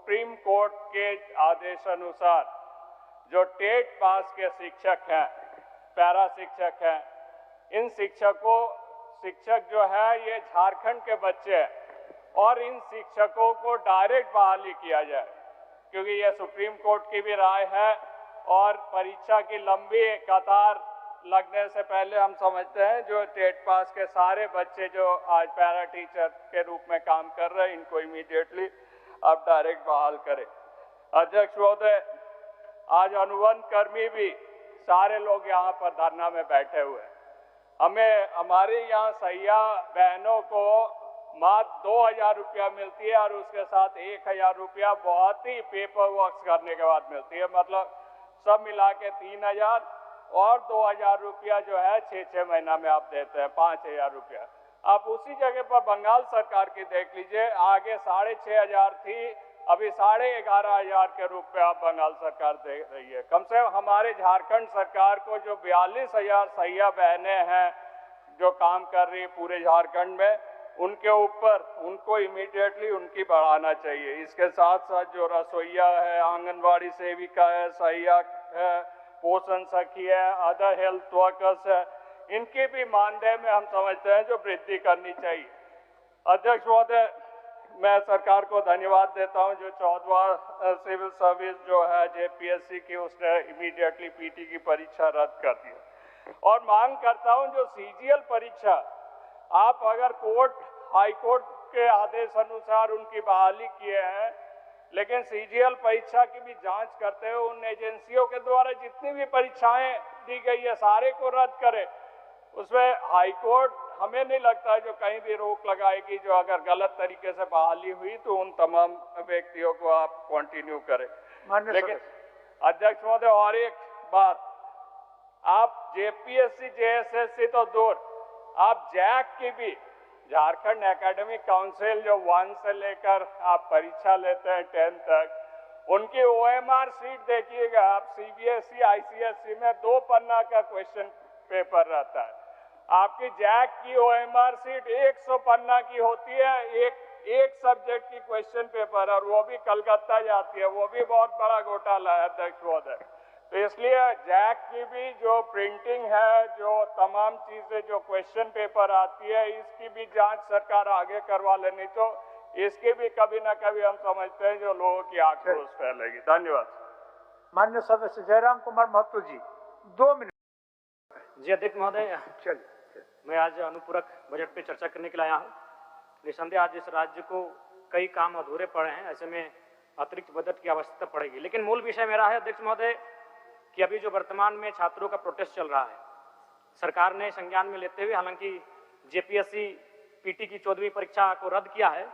Supreme court के आदेशानुसार जो टेट पास के शिक्षक हैं, पैरा शिक्षक हैं, इन शिक्षक जो है ये झारखंड के बच्चे हैं और इन शिक्षकों को डायरेक्ट बहाली किया जाए, क्योंकि ये सुप्रीम कोर्ट की भी राय है और परीक्षा की लंबी कतार लगने से पहले हम समझते हैं जो टेट पास के सारे बच्चे जो आज पैरा टीचर के रूप में काम कर रहे हैं, इनको इमीडिएटली आप डायरेक्ट बहाल करें। अध्यक्ष महोदय, आज अनुबंध कर्मी भी सारे लोग यहाँ पर धरना में बैठे हुए हैं। हमें हमारे यहाँ सैया बहनों को मात्र 2000 रुपया मिलती है और उसके साथ 1000 रुपया बहुत ही पेपर वर्क करने के बाद मिलती है, मतलब सब मिला के 3000 और 2000 रुपया जो है 6-6 महीना में आप देते हैं 5000 रुपया। आप उसी जगह पर बंगाल सरकार की देख लीजिए, आगे 6500 थी, अभी 11,500 के रूप में आप बंगाल सरकार दे रही है। कम से कम हमारे झारखंड सरकार को जो 42,000 सैया बहनें हैं जो काम कर रही है पूरे झारखंड में, उनके ऊपर उनको इमीडिएटली उनकी बढ़ाना चाहिए। इसके साथ साथ जो रसोईया है, आंगनबाड़ी सेविका है, सहायक है, पोषण सखी है, अदर हेल्थ वर्कर्स है, इनके भी मानदेय में हम समझते हैं जो वृद्धि करनी चाहिए। अध्यक्ष महोदय, मैं सरकार को धन्यवाद देता हूं जो 14वां सिविल सर्विस जो है जेपीएससी की, उसने इमीडिएटली पीटी की परीक्षा रद्द कर दी और मांग करता हूं जो सीजीएल परीक्षा आप अगर हाई कोर्ट के आदेश अनुसार उनकी बहाली किए हैं, लेकिन सीजीएल परीक्षा की भी जांच करते हुए उन एजेंसियों के द्वारा जितनी भी परीक्षाएं दी गई है सारे को रद्द करें। उसमें हाई कोर्ट हमें नहीं लगता है जो कहीं भी रोक लगाएगी, जो अगर गलत तरीके से बहाली हुई तो उन तमाम व्यक्तियों को आप कंटिन्यू करें। लेकिन अध्यक्ष महोदय, और एक बात, आप जेपीएससी जेएसएससी तो दूर, आप जैक की भी, झारखंड एकेडमिक काउंसिल जो 1 से लेकर आप परीक्षा लेते हैं 10 तक, उनकी ओएमआर सीट देखिएगा आप। सीबीएसई आईसीएसई में 2 पन्ना का क्वेश्चन पेपर रहता है, आपकी जैक की ओएमआर सीट 100 पन्ना की होती है, एक सब्जेक्ट की क्वेश्चन पेपर, और वो भी कलकत्ता जाती है, वो भी बहुत बड़ा घोटाला है अध्यक्ष महोदय। तो इसलिए जैक की भी जो प्रिंटिंग है, जो तमाम चीजें जो क्वेश्चन पेपर आती है, इसकी भी जांच सरकार आगे करवा लेनी, तो इसकी भी कभी ना कभी हम समझते हैं जो लोगों की आक्रोश फैलेगी। धन्यवाद। माननीय सदस्य जयराम कुमार महतो जी, 2 मिनट। जी अध्यक्ष महोदय, चलिए, मैं आज अनुपूरक बजट पे चर्चा करने के लिए आया हूँ। निसंदेह आज इस राज्य को कई काम अधूरे पड़े हैं, ऐसे में अतिरिक्त बजट की आवश्यकता पड़ेगी। लेकिन मूल विषय मेरा है अध्यक्ष महोदय कि अभी जो वर्तमान में छात्रों का प्रोटेस्ट चल रहा है, सरकार ने संज्ञान में लेते हुए हालांकि जेपीएससी पीटी की 14वीं परीक्षा को रद्द किया है,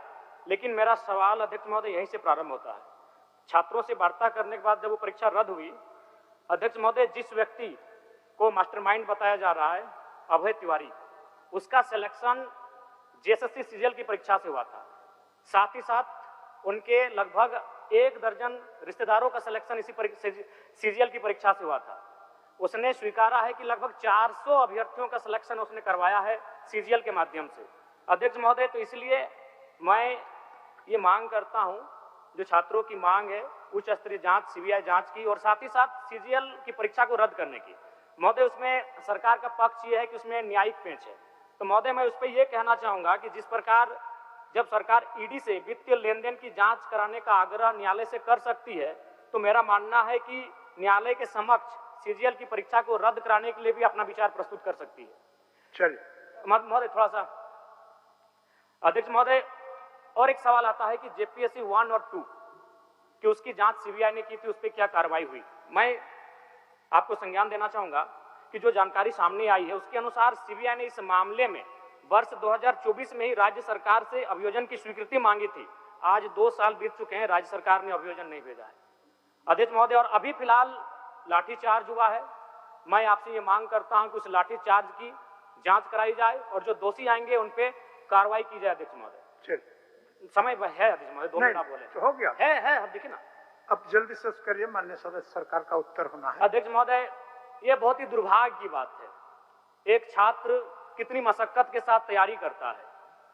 लेकिन मेरा सवाल अध्यक्ष महोदय यहीं से प्रारंभ होता है। छात्रों से वार्ता करने के बाद जब वो परीक्षा रद्द हुई, अध्यक्ष महोदय, जिस व्यक्ति को मास्टरमाइंड बताया जा रहा है अभय तिवारी, उसका सिलेक्शन जेएसएससी सीजीएल की परीक्षा से हुआ था। साथ ही साथ उनके लगभग 1 दर्जन रिश्तेदारों का सिलेक्शन इसी सीजीएल की परीक्षा से हुआ था। उसने स्वीकारा है कि लगभग 400 अभ्यर्थियों का सिलेक्शन उसने करवाया है सीजीएल के माध्यम से। अध्यक्ष महोदय, तो इसलिए मैं ये मांग करता हूं, जो छात्रों की मांग है उच्च स्तरीय जांच, सीबीआई जांच की, और साथ ही साथ सीजीएल की परीक्षा को रद्द करने की। महोदय, उसमें सरकार का पक्ष ये है कि उसमें न्यायिक पेंच है, तो महोदय मैं उस पर यह कहना चाहूंगा कि जिस प्रकार जब सरकार ईडी से वित्तीय लेन देन की जांच कराने का आग्रह न्यायालय से कर सकती है, तो मेरा मानना है कि न्यायालय के समक्ष सीजीएल की परीक्षा को रद्द कराने के लिए भी अपना विचार प्रस्तुत कर सकती है। चलिए महोदय, थोड़ा सा अध्यक्ष महोदय, और एक सवाल आता है कि जेपीएससी 1 और 2 कि उसकी जांच सीबीआई ने की थी, उस पर क्या कार्रवाई हुई। मैं आपको संज्ञान देना चाहूंगा कि जो जानकारी सामने आई है उसके अनुसार सीबीआई ने इस मामले में वर्ष 2024 में ही राज्य सरकार से अभियोजन की स्वीकृति मांगी थी। आज 2 साल बीत चुके हैं, राज्य सरकार ने अभियोजन नहीं भेजा है अध्यक्ष महोदय, और अभी फिलहाल लाठीचार्ज हुआ है। मैं आपसे ये मांग करता हूं कि उस लाठीचार्ज की जांच कराई जाए और जो दोषी आएंगे उन पे कार्रवाई की जाए। अध्यक्ष महोदय, समय है अध्यक्ष महोदय, 2 मिनट आप बोले तो हो गया है देखिए ना, अब जल्दी से करिए, माननीय सदस्य सरकार का उत्तर होना है। अध्यक्ष महोदय, ये बहुत ही दुर्भाग्य की बात है। एक छात्र कितनी मशक्कत के साथ तैयारी करता है,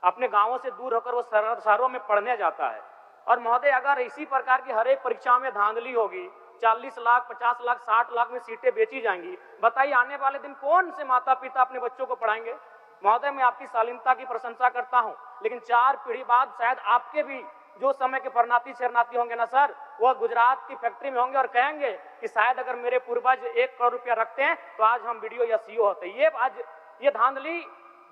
अपने गांवों से दूर होकर वो शहरों में पढ़ने जाता है, और महोदय अगर इसी प्रकार की हर एक परीक्षा में धांधली होगी, 40 लाख, 50 लाख, 60 लाख में सीटें बेची जाएंगी, बताइए आने वाले दिन कौन से माता पिता अपने बच्चों को पढ़ाएंगे? महोदय मैं आपकी शालीनता की प्रशंसा करता हूं, लेकिन 4 पीढ़ी बाद शायद आपके भी जो समय के परनाती शरणार्थी होंगे ना सर, वह गुजरात की फैक्ट्री में होंगे और कहेंगे कि शायद अगर मेरे पूर्वज 1 करोड़ रुपया रखते हैं तो आज हम वीडियो या सीओ होते। ये धांधली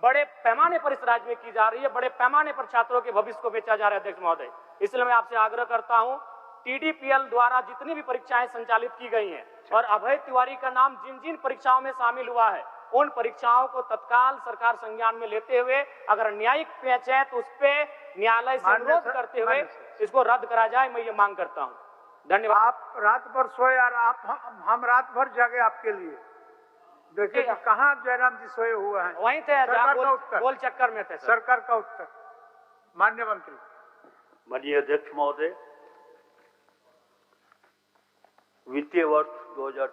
बड़े पैमाने पर इस राज्य में की जा रही है, बड़े पैमाने पर छात्रों के भविष्य को बेचा जा रहा है अध्यक्ष महोदय। इसलिए मैं आपसे आग्रह करता हूं, टीडीपीएल द्वारा जितनी भी परीक्षाएं संचालित की गई हैं और अभय तिवारी का नाम जिन जिन परीक्षाओं में शामिल हुआ है, उन परीक्षाओं को तत्काल सरकार संज्ञान में लेते हुए अगर न्यायिक पेच है तो उस पर न्यायालय से अनुरोध करते हुए इसको रद्द करा जाए, मैं ये मांग करता हूं। धन्यवाद। आप रात भर सोए और हम रात भर जागे आपके लिए। देखिए कि कहाँ जयराम जी सोए हुए हैं। वहीं थे गोल चक्कर में थे। सरकार का उत्तर माननीय मंत्री। माननीय अध्यक्ष महोदय, वित्तीय वर्ष 2023